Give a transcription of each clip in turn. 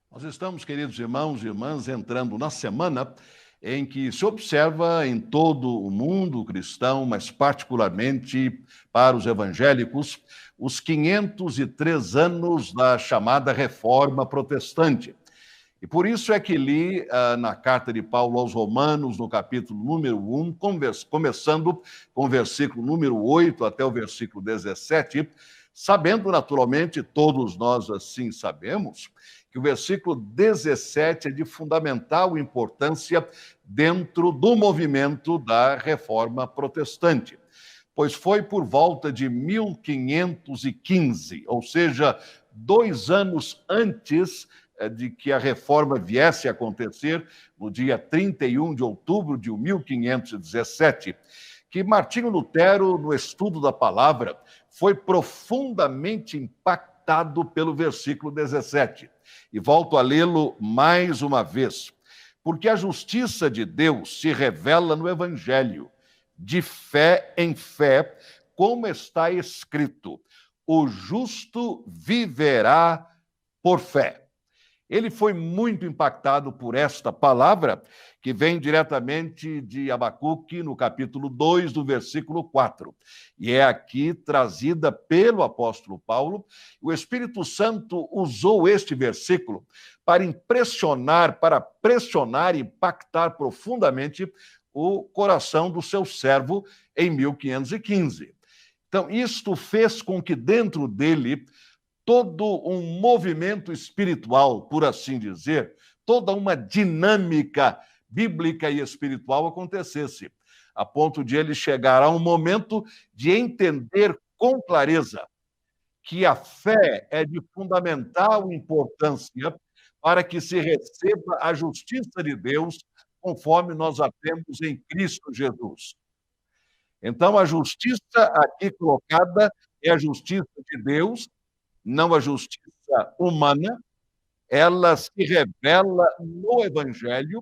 Nós estamos, queridos irmãos e irmãs, entrando na semana em que se observa em todo o mundo cristão, mas particularmente para os evangélicos, os 503 anos da chamada Reforma Protestante. E por isso é que li na carta de Paulo aos Romanos, no capítulo número 1, começando com o versículo número 8 até o versículo 17, sabendo naturalmente, todos nós assim sabemos, que o versículo 17 é de fundamental importância dentro do movimento da Reforma Protestante, pois foi por volta de 1515, ou seja, 2 anos antes de que a reforma viesse a acontecer, no dia 31 de outubro de 1517, que Martinho Lutero, no estudo da palavra, foi profundamente impactado pelo versículo 17. E volto a lê-lo mais uma vez. Porque a justiça de Deus se revela no Evangelho, de fé em fé, como está escrito: o justo viverá por fé. Ele foi muito impactado por esta palavra, que vem diretamente de Abacuque, no capítulo 2, do versículo 4. E é aqui trazida pelo apóstolo Paulo. O Espírito Santo usou este versículo para pressionar e impactar profundamente o coração do seu servo em 1515. Então, isto fez com que dentro dele todo um movimento espiritual, por assim dizer, toda uma dinâmica bíblica e espiritual acontecesse, a ponto de ele chegar a um momento de entender com clareza que a fé é de fundamental importância para que se receba a justiça de Deus, conforme nós a temos em Cristo Jesus. Então, a justiça aqui colocada é a justiça de Deus, não a justiça humana. Ela se revela no Evangelho,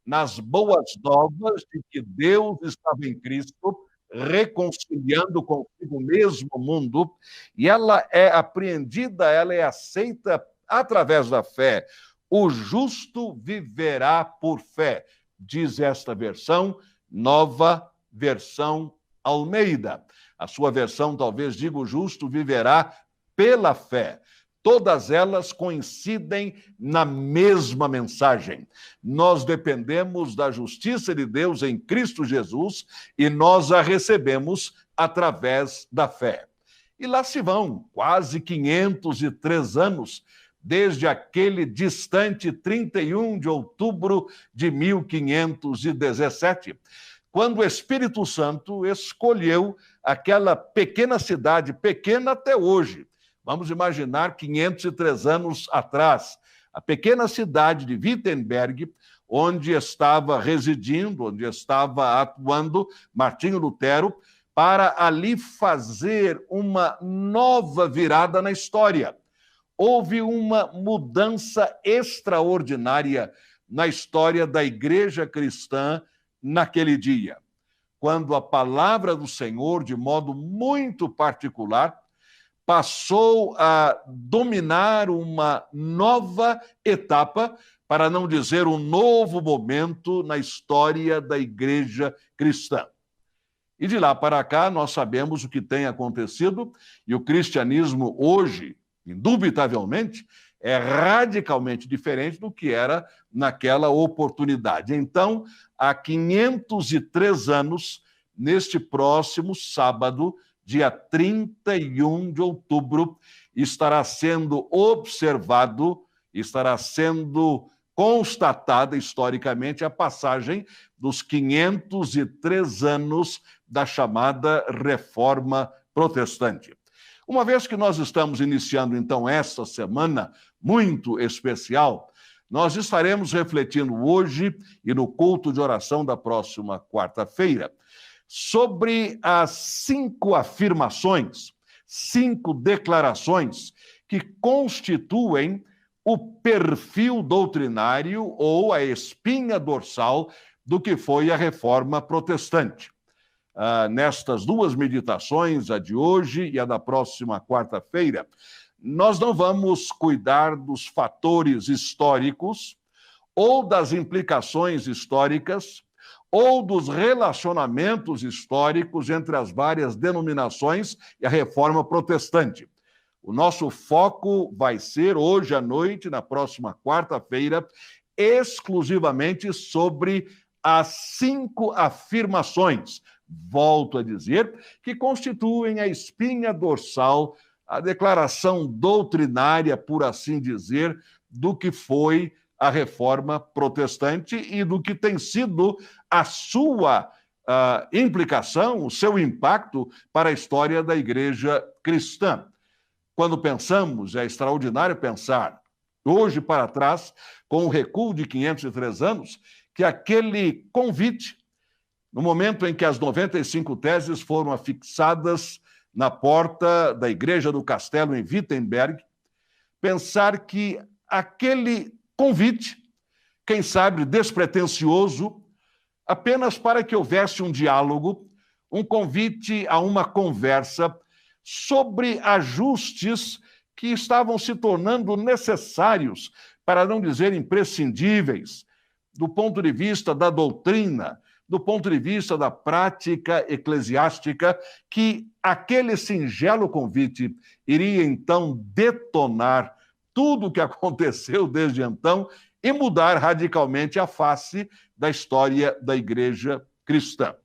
nas boas novas de que Deus estava em Cristo, reconciliando consigo mesmo o mundo, e ela é apreendida, ela é aceita através da fé. O justo viverá por fé, diz esta versão, Nova Versão Almeida. A sua versão talvez diga: o justo viverá pela fé. Todas elas coincidem na mesma mensagem. Nós dependemos da justiça de Deus em Cristo Jesus e nós a recebemos através da fé. E lá se vão quase 503 anos, desde aquele distante 31 de outubro de 1517, quando o Espírito Santo escolheu aquela pequena cidade, pequena até hoje. Vamos imaginar 503 anos atrás, a pequena cidade de Wittenberg, onde estava residindo, onde estava atuando Martinho Lutero, para ali fazer uma nova virada na história. Houve uma mudança extraordinária na história da igreja cristã naquele dia, quando a palavra do Senhor, de modo muito particular, passou a dominar uma nova etapa, para não dizer um novo momento na história da igreja cristã. E de lá para cá, nós sabemos o que tem acontecido, e o cristianismo hoje, indubitavelmente, é radicalmente diferente do que era naquela oportunidade. Então, há 503 anos, neste próximo sábado, dia 31 de outubro, estará sendo observado, estará sendo constatada historicamente a passagem dos 503 anos da chamada Reforma Protestante. Uma vez que nós estamos iniciando, então, esta semana muito especial, nós estaremos refletindo hoje e no culto de oração da próxima quarta-feira sobre as 5 afirmações, 5 declarações que constituem o perfil doutrinário ou a espinha dorsal do que foi a Reforma Protestante. Nestas 2 meditações, a de hoje e a da próxima quarta-feira, nós não vamos cuidar dos fatores históricos ou das implicações históricas ou dos relacionamentos históricos entre as várias denominações e a Reforma Protestante. O nosso foco vai ser hoje à noite, na próxima quarta-feira, exclusivamente sobre as 5 afirmações, volto a dizer, que constituem a espinha dorsal, a declaração doutrinária, por assim dizer, do que foi a Reforma Protestante e do que tem sido a sua implicação, o seu impacto para a história da Igreja cristã. Quando pensamos, é extraordinário pensar, hoje para trás, com o recuo de 503 anos, que aquele convite, no momento em que as 95 teses foram afixadas na porta da Igreja do Castelo em Wittenberg, pensar que aquele convite, quem sabe despretensioso, apenas para que houvesse um diálogo, um convite a uma conversa sobre ajustes que estavam se tornando necessários, para não dizer imprescindíveis, do ponto de vista da doutrina, do ponto de vista da prática eclesiástica, que aquele singelo convite iria então detonar tudo o que aconteceu desde então e mudar radicalmente a face da história da Igreja cristã.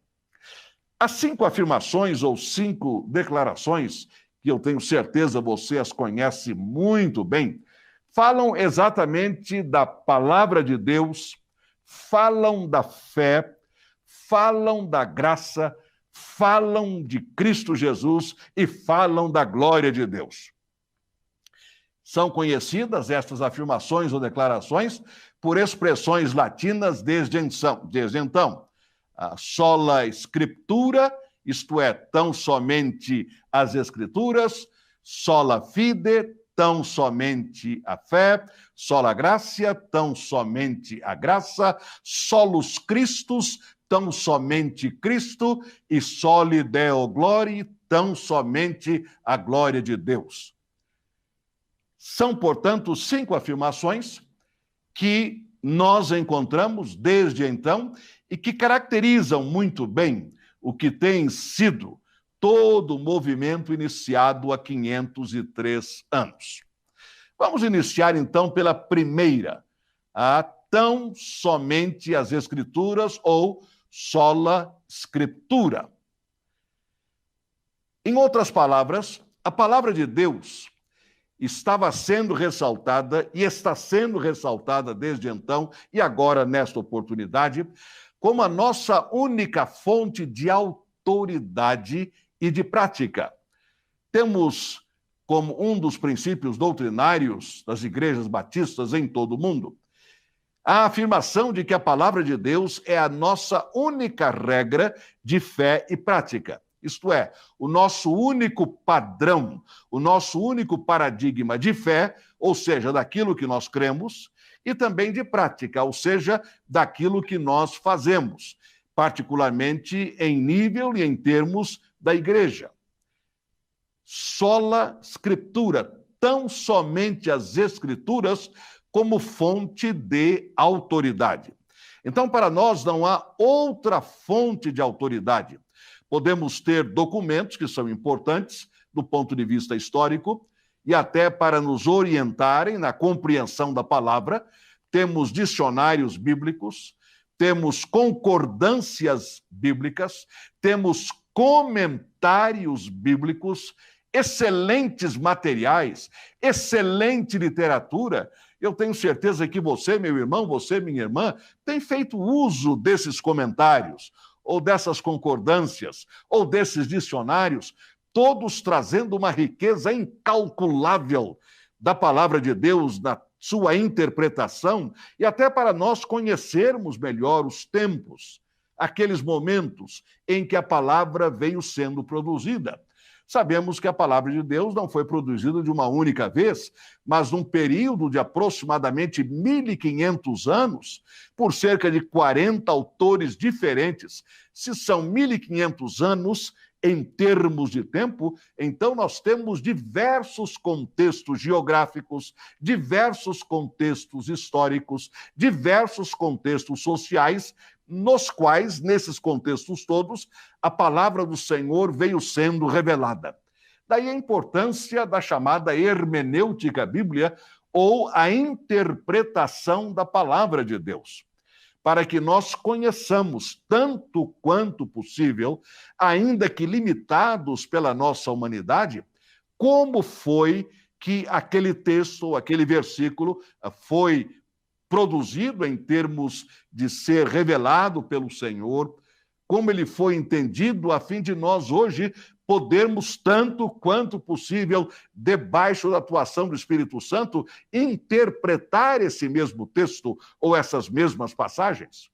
As 5 afirmações ou 5 declarações, que eu tenho certeza você as conhece muito bem, falam exatamente da palavra de Deus, falam da fé, falam da graça, falam de Cristo Jesus e falam da glória de Deus. São conhecidas estas afirmações ou declarações por expressões latinas desde então. A sola scriptura, isto é, tão somente as Escrituras, sola fide, tão somente a fé, sola gratia, tão somente a graça, solus Christus, tão somente Cristo, e soli Deo gloria, tão somente a glória de Deus. São, portanto, 5 afirmações que nós encontramos desde então e que caracterizam muito bem o que tem sido todo o movimento iniciado há 503 anos. Vamos iniciar, então, pela primeira, a tão somente as Escrituras ou sola scriptura. Em outras palavras, a palavra de Deus estava sendo ressaltada e está sendo ressaltada desde então e agora nesta oportunidade como a nossa única fonte de autoridade e de prática. Temos como um dos princípios doutrinários das igrejas batistas em todo o mundo a afirmação de que a palavra de Deus é a nossa única regra de fé e prática. Isto é, o nosso único padrão, o nosso único paradigma de fé, ou seja, daquilo que nós cremos, e também de prática, ou seja, daquilo que nós fazemos, particularmente em nível e em termos da igreja. Sola scriptura, tão somente as Escrituras como fonte de autoridade. Então, para nós não há outra fonte de autoridade. Podemos ter documentos que são importantes do ponto de vista histórico e até para nos orientarem na compreensão da palavra. Temos dicionários bíblicos, temos concordâncias bíblicas, temos comentários bíblicos, excelentes materiais, excelente literatura. Eu tenho certeza que você, meu irmão, você, minha irmã, tem feito uso desses comentários, ou dessas concordâncias, ou desses dicionários, todos trazendo uma riqueza incalculável da palavra de Deus, na sua interpretação, e até para nós conhecermos melhor os tempos, aqueles momentos em que a palavra veio sendo produzida. Sabemos que a palavra de Deus não foi produzida de uma única vez, mas num período de aproximadamente 1.500 anos, por cerca de 40 autores diferentes. Se são 1.500 anos, em termos de tempo, então nós temos diversos contextos geográficos, diversos contextos históricos, diversos contextos sociais, nos quais, nesses contextos todos, a palavra do Senhor veio sendo revelada. Daí a importância da chamada hermenêutica bíblia, ou a interpretação da palavra de Deus, para que nós conheçamos, tanto quanto possível, ainda que limitados pela nossa humanidade, como foi que aquele texto, ou aquele versículo, foi produzido em termos de ser revelado pelo Senhor, como ele foi entendido, a fim de nós hoje podermos, tanto quanto possível, debaixo da atuação do Espírito Santo, interpretar esse mesmo texto ou essas mesmas passagens.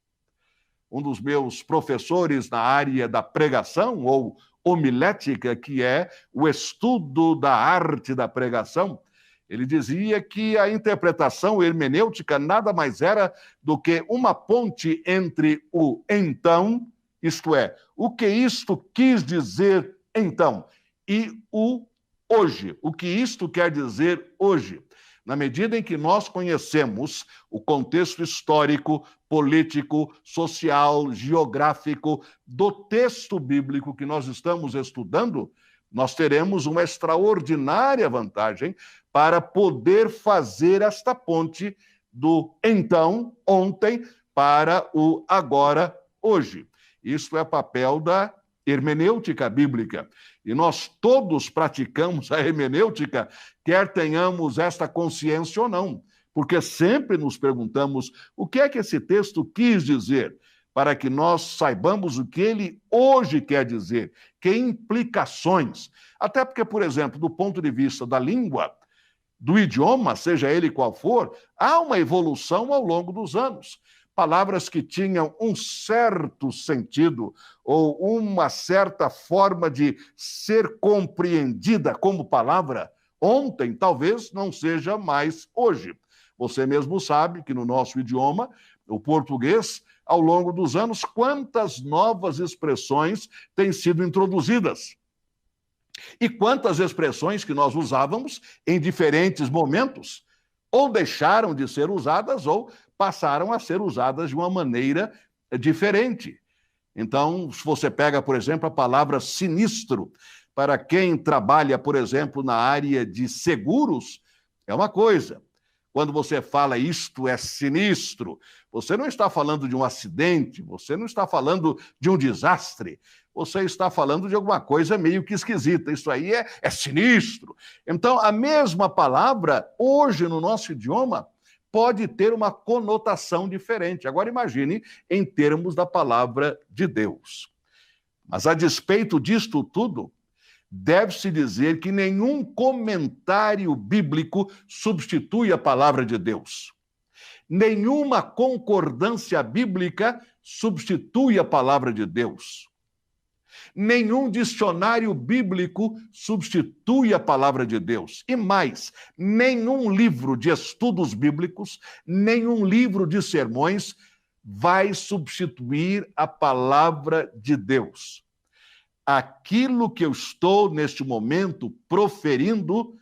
Um dos meus professores na área da pregação ou homilética, que é o estudo da arte da pregação, ele dizia que a interpretação hermenêutica nada mais era do que uma ponte entre o então, isto é, o que isto quis dizer então, e o hoje, o que isto quer dizer hoje. Na medida em que nós conhecemos o contexto histórico, político, social, geográfico do texto bíblico que nós estamos estudando, nós teremos uma extraordinária vantagem para poder fazer esta ponte do então, ontem, para o agora, hoje. Isso é papel da hermenêutica bíblica. E nós todos praticamos a hermenêutica, quer tenhamos esta consciência ou não, porque sempre nos perguntamos o que é que esse texto quis dizer, para que nós saibamos o que ele hoje quer dizer, que implicações. Até porque, por exemplo, do ponto de vista da língua, do idioma, seja ele qual for, há uma evolução ao longo dos anos. Palavras que tinham um certo sentido ou uma certa forma de ser compreendida como palavra, ontem talvez não seja mais hoje. Você mesmo sabe que no nosso idioma, o português, ao longo dos anos, quantas novas expressões têm sido introduzidas. E quantas expressões que nós usávamos em diferentes momentos, ou deixaram de ser usadas, ou passaram a ser usadas de uma maneira diferente. Então, se você pega, por exemplo, a palavra sinistro, para quem trabalha, por exemplo, na área de seguros, é uma coisa. Quando você fala isto é sinistro, você não está falando de um acidente, você não está falando de um desastre, você está falando de alguma coisa meio que esquisita. Isso aí é sinistro. Então, a mesma palavra, hoje no nosso idioma, pode ter uma conotação diferente. Agora, imagine em termos da palavra de Deus. Mas, a despeito disto tudo, deve-se dizer que nenhum comentário bíblico substitui a palavra de Deus. Nenhuma concordância bíblica substitui a palavra de Deus. Nenhum dicionário bíblico substitui a palavra de Deus. E mais, nenhum livro de estudos bíblicos, nenhum livro de sermões vai substituir a palavra de Deus. Aquilo que eu estou, neste momento, proferindo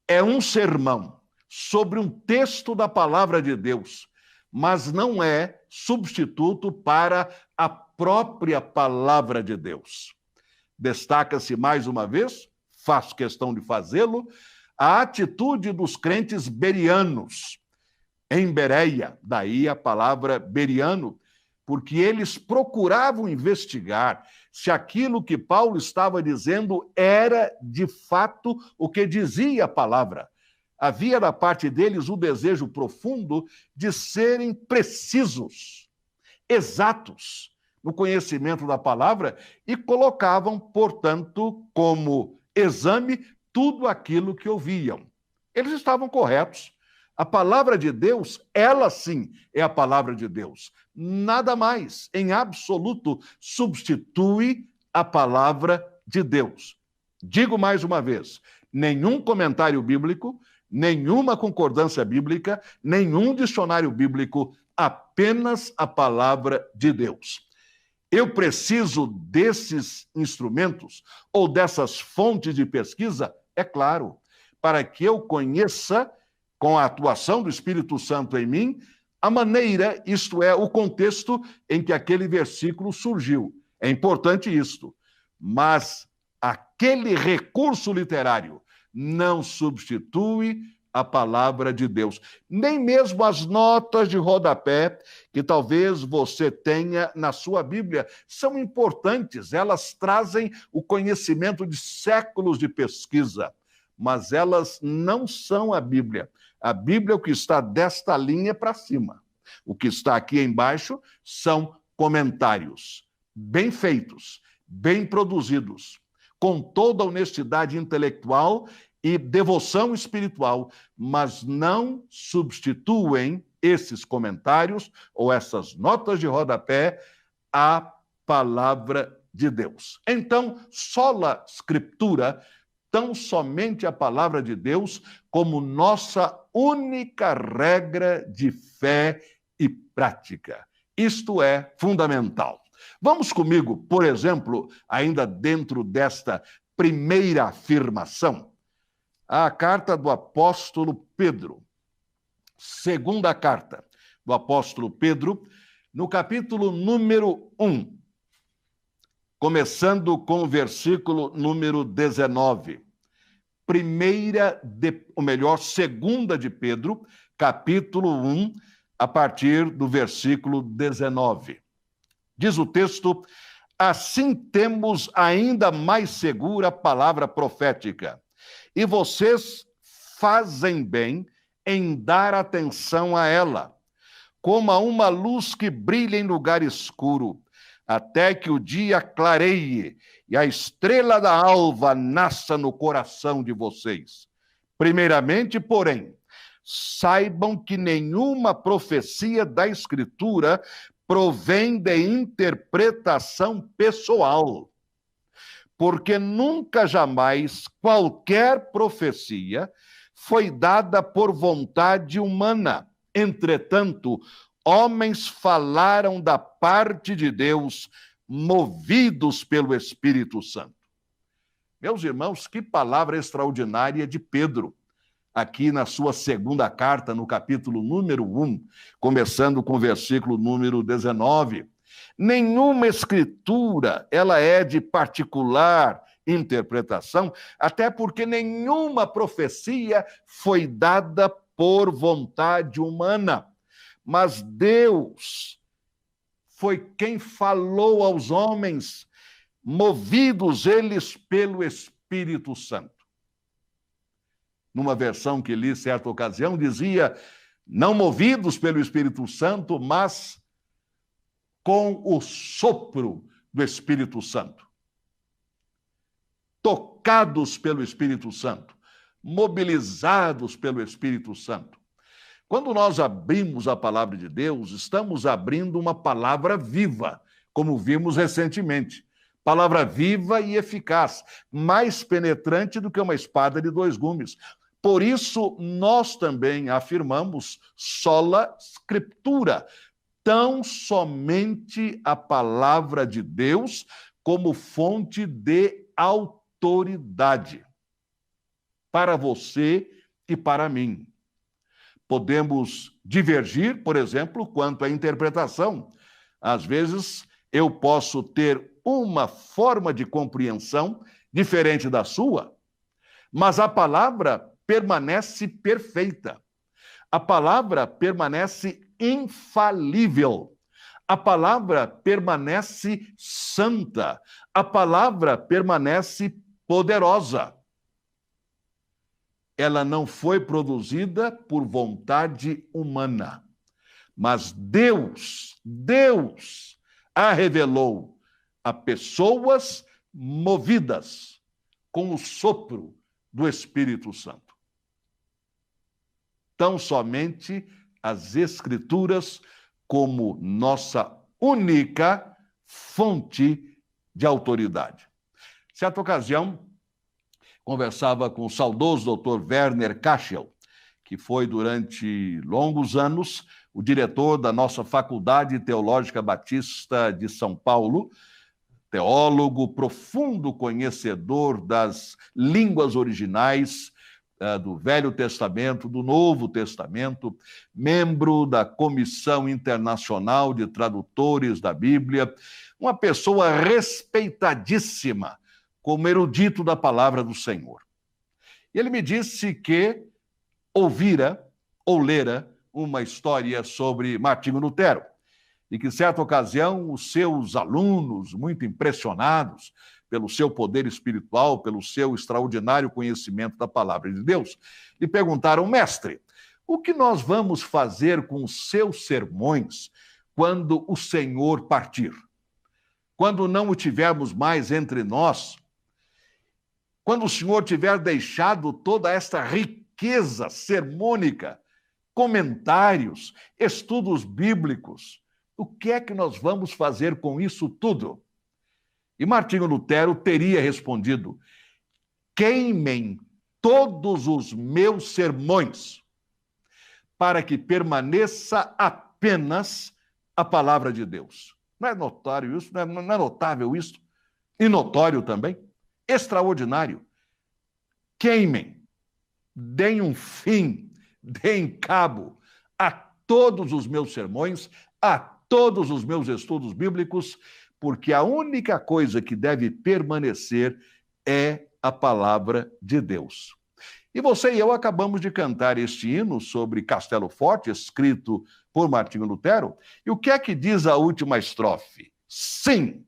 é um sermão sobre um texto da palavra de Deus, mas não é substituto para a própria palavra de Deus. Destaca-se mais uma vez, faço questão de fazê-lo, a atitude dos crentes bereanos em Bereia, daí a palavra bereano, porque eles procuravam investigar se aquilo que Paulo estava dizendo era, de fato, o que dizia a palavra. Havia da parte deles o desejo profundo de serem precisos, exatos no conhecimento da palavra e colocavam, portanto, como exame tudo aquilo que ouviam. Eles estavam corretos. A palavra de Deus, ela sim é a palavra de Deus. Nada mais, em absoluto, substitui a palavra de Deus. Digo mais uma vez, nenhum comentário bíblico, nenhuma concordância bíblica, nenhum dicionário bíblico, apenas a palavra de Deus. Eu preciso desses instrumentos ou dessas fontes de pesquisa? É claro, para que eu conheça, com a atuação do Espírito Santo em mim, a maneira, isto é, o contexto em que aquele versículo surgiu. É importante isto, mas aquele recurso literário não substitui a palavra de Deus. Nem mesmo as notas de rodapé que talvez você tenha na sua Bíblia são importantes. Elas trazem o conhecimento de séculos de pesquisa, mas elas não são a Bíblia. A Bíblia é o que está desta linha para cima. O que está aqui embaixo são comentários bem feitos, bem produzidos, com toda a honestidade intelectual e devoção espiritual, mas não substituem esses comentários ou essas notas de rodapé à palavra de Deus. Então, sola Scriptura, tão somente a palavra de Deus, como nossa única regra de fé e prática. Isto é fundamental. Vamos comigo, por exemplo, ainda dentro desta primeira afirmação, a carta do apóstolo Pedro, segunda carta do apóstolo Pedro, no capítulo número 1, começando com o versículo número 19. Segunda de Pedro, capítulo 1, a partir do versículo 19. Diz o texto: assim temos ainda mais segura a palavra profética, e vocês fazem bem em dar atenção a ela, como a uma luz que brilha em lugar escuro, até que o dia clareie e a estrela da alva nasça no coração de vocês. Primeiramente, porém, saibam que nenhuma profecia da Escritura provém de interpretação pessoal, porque nunca jamais qualquer profecia foi dada por vontade humana. Entretanto, homens falaram da parte de Deus, movidos pelo Espírito Santo. Meus irmãos, que palavra extraordinária de Pedro, aqui na sua segunda carta, no capítulo número 1, começando com o versículo número 19. Nenhuma escritura, ela é de particular interpretação, até porque nenhuma profecia foi dada por vontade humana, mas Deus foi quem falou aos homens, movidos eles pelo Espírito Santo. Numa versão que li certa ocasião, dizia, não movidos pelo Espírito Santo, mas com o sopro do Espírito Santo. Tocados pelo Espírito Santo, mobilizados pelo Espírito Santo. Quando nós abrimos a palavra de Deus, estamos abrindo uma palavra viva, como vimos recentemente. Palavra viva e eficaz, mais penetrante do que uma espada de dois gumes. Por isso, nós também afirmamos sola Scriptura, tão somente a palavra de Deus como fonte de autoridade para você e para mim. Podemos divergir, por exemplo, quanto à interpretação. Às vezes, eu posso ter uma forma de compreensão diferente da sua, mas a palavra permanece perfeita. A palavra permanece infalível. A palavra permanece santa. A palavra permanece poderosa. Ela não foi produzida por vontade humana, mas Deus a revelou a pessoas movidas com o sopro do Espírito Santo. Tão somente as Escrituras como nossa única fonte de autoridade. Certa ocasião, conversava com o saudoso Dr. Werner Cashel, que foi durante longos anos o diretor da nossa Faculdade Teológica Batista de São Paulo, teólogo, profundo conhecedor das línguas originais do Velho Testamento, do Novo Testamento, membro da Comissão Internacional de Tradutores da Bíblia, uma pessoa respeitadíssima como erudito da palavra do Senhor. E ele me disse que ouvira ou lera uma história sobre Martinho Lutero, e que, em certa ocasião, os seus alunos, muito impressionados pelo seu poder espiritual, pelo seu extraordinário conhecimento da palavra de Deus, lhe perguntaram: mestre, o que nós vamos fazer com os seus sermões quando o Senhor partir? Quando não o tivermos mais entre nós? Quando o Senhor tiver deixado toda esta riqueza sermônica, comentários, estudos bíblicos, o que é que nós vamos fazer com isso tudo? E Martinho Lutero teria respondido: queimem todos os meus sermões, para que permaneça apenas a palavra de Deus. Não é notório isso? Não é notável isso? E notório também? Extraordinário. Queimem, deem um fim, deem cabo a todos os meus sermões, a todos os meus estudos bíblicos, porque a única coisa que deve permanecer é a palavra de Deus. E você e eu acabamos de cantar este hino sobre Castelo Forte, escrito por Martinho Lutero. E o que é que diz a última estrofe? Sim,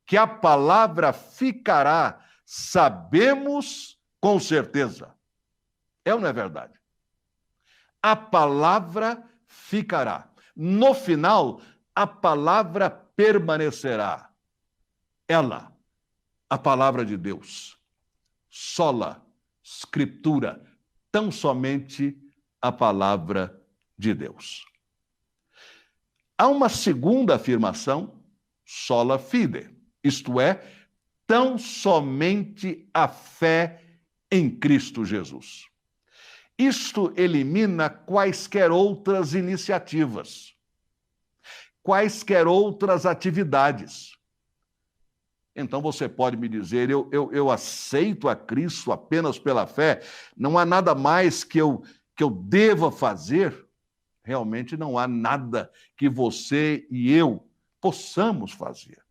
que a palavra ficará, sabemos com certeza. É ou não é verdade? A palavra ficará. No final, a palavra permanecerá. Ela, a palavra de Deus. Sola Escritura, tão somente a palavra de Deus. Há uma segunda afirmação, sola fide, isto é, tão somente a fé em Cristo Jesus. Isto elimina quaisquer outras iniciativas, quaisquer outras atividades. Então você pode me dizer: eu aceito a Cristo apenas pela fé, não há nada mais que eu deva fazer? Realmente não há nada que você e eu possamos fazer.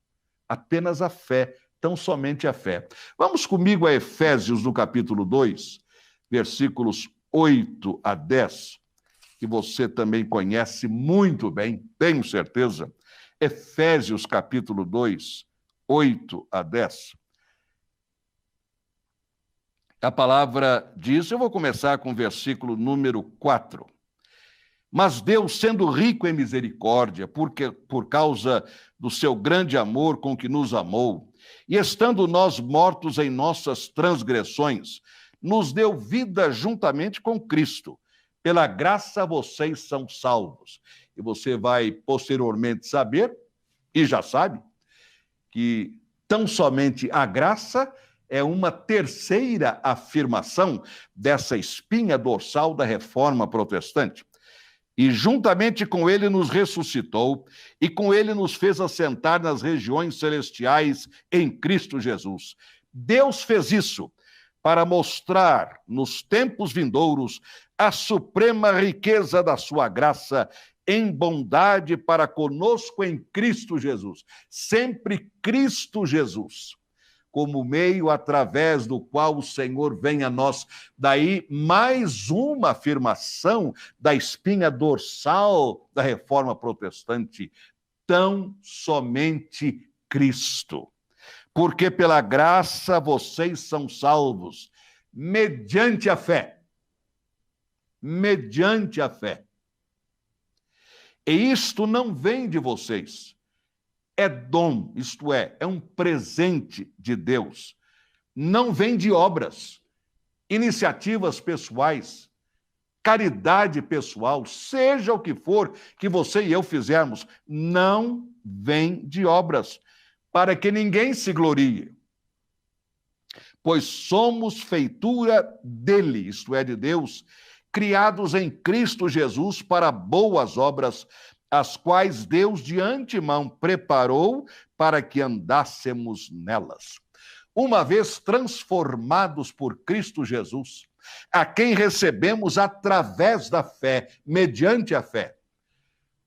Apenas a fé, tão somente a fé. Vamos comigo a Efésios, no capítulo 2, versículos 8 a 10, que você também conhece muito bem, tenho certeza. Efésios, capítulo 2, 8 a 10. A palavra diz, eu vou começar com o versículo número 4. Mas Deus, sendo rico em misericórdia, por causa do seu grande amor com que nos amou, e estando nós mortos em nossas transgressões, nos deu vida juntamente com Cristo. Pela graça vocês são salvos. E você vai posteriormente saber, e já sabe, que tão somente a graça é uma terceira afirmação dessa espinha dorsal da Reforma Protestante. E juntamente com ele nos ressuscitou, e com ele nos fez assentar nas regiões celestiais em Cristo Jesus. Deus fez isso para mostrar nos tempos vindouros a suprema riqueza da sua graça em bondade para conosco em Cristo Jesus. Sempre Cristo Jesus, como meio através do qual o Senhor vem a nós. Daí mais uma afirmação da espinha dorsal da Reforma Protestante: tão somente Cristo. Porque pela graça vocês são salvos, mediante a fé. Mediante a fé. E isto não vem de vocês. É dom, isto é um presente de Deus. Não vem de obras, iniciativas pessoais, caridade pessoal, seja o que for que você e eu fizermos, não vem de obras, para que ninguém se glorie. Pois somos feitura dele, isto é, de Deus, criados em Cristo Jesus para boas obras, as quais Deus de antemão preparou para que andássemos nelas. Uma vez transformados por Cristo Jesus, a quem recebemos através da fé, mediante a fé,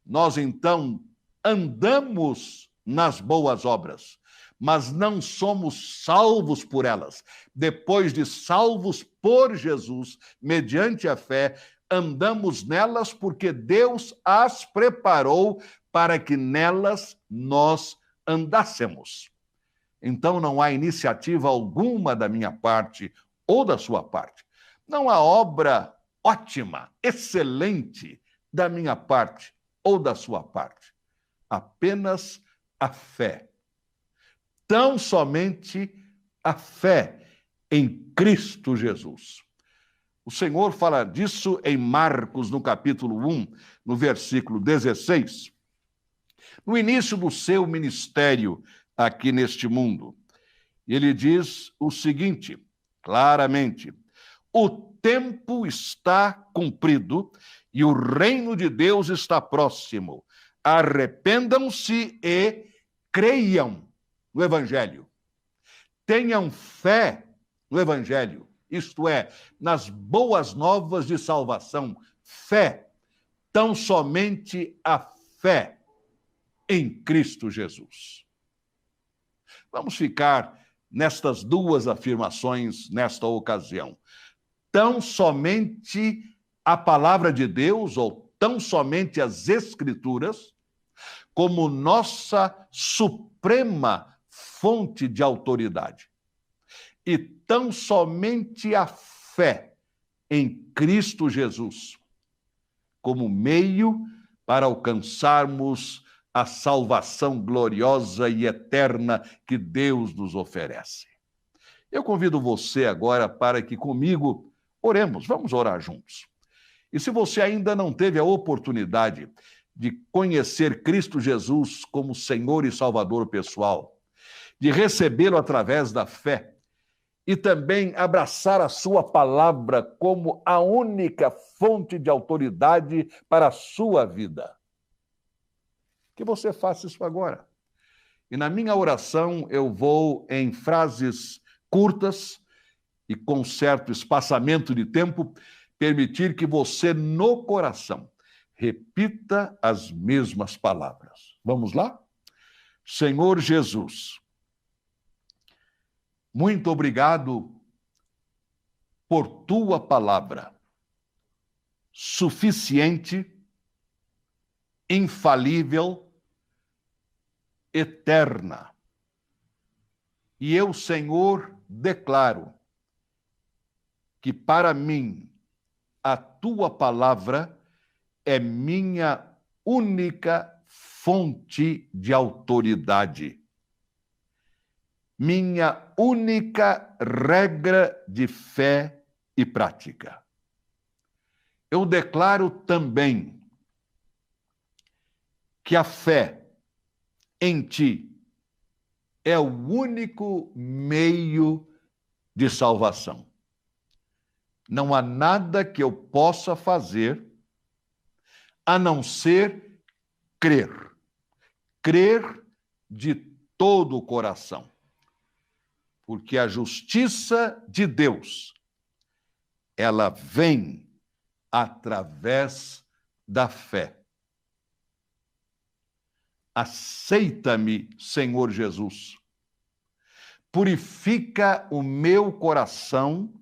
nós então andamos nas boas obras, mas não somos salvos por elas. Depois de salvos por Jesus, mediante a fé, andamos nelas porque Deus as preparou para que nelas nós andássemos. Então não há iniciativa alguma da minha parte ou da sua parte. Não há obra ótima, excelente da minha parte ou da sua parte. Apenas a fé. Tão somente a fé em Cristo Jesus. O Senhor fala disso em Marcos, no capítulo 1, no versículo 16. No início do seu ministério aqui neste mundo, ele diz o seguinte, claramente: o tempo está cumprido e o reino de Deus está próximo. Arrependam-se e creiam no Evangelho. Tenham fé no Evangelho, isto é, nas boas novas de salvação. Fé, tão somente a fé em Cristo Jesus. Vamos ficar nestas duas afirmações nesta ocasião. Tão somente a palavra de Deus, ou tão somente as Escrituras, como nossa suprema fonte de autoridade. E tão somente a fé em Cristo Jesus, como meio para alcançarmos a salvação gloriosa e eterna que Deus nos oferece. Eu convido você agora para que comigo oremos, vamos orar juntos. E se você ainda não teve a oportunidade de conhecer Cristo Jesus como Senhor e Salvador pessoal, de recebê-lo através da fé e também abraçar a sua palavra como a única fonte de autoridade para a sua vida, que você faça isso agora. E na minha oração eu vou, em frases curtas e com certo espaçamento de tempo, permitir que você, no coração, repita as mesmas palavras. Vamos lá? Senhor Jesus, muito obrigado por tua palavra, suficiente, infalível, eterna. E eu, Senhor, declaro que para mim a tua palavra é minha única fonte de autoridade, minha única regra de fé e prática. Eu declaro também que a fé em ti é o único meio de salvação. Não há nada que eu possa fazer a não ser crer. Crer de todo o coração. Porque a justiça de Deus, ela vem através da fé. Aceita-me, Senhor Jesus. Purifica o meu coração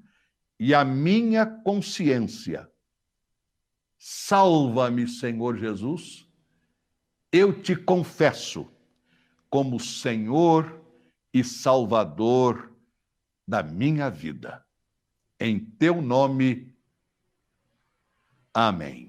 e a minha consciência. Salva-me, Senhor Jesus. Eu te confesso como Senhor e Salvador da minha vida. Em teu nome, amém.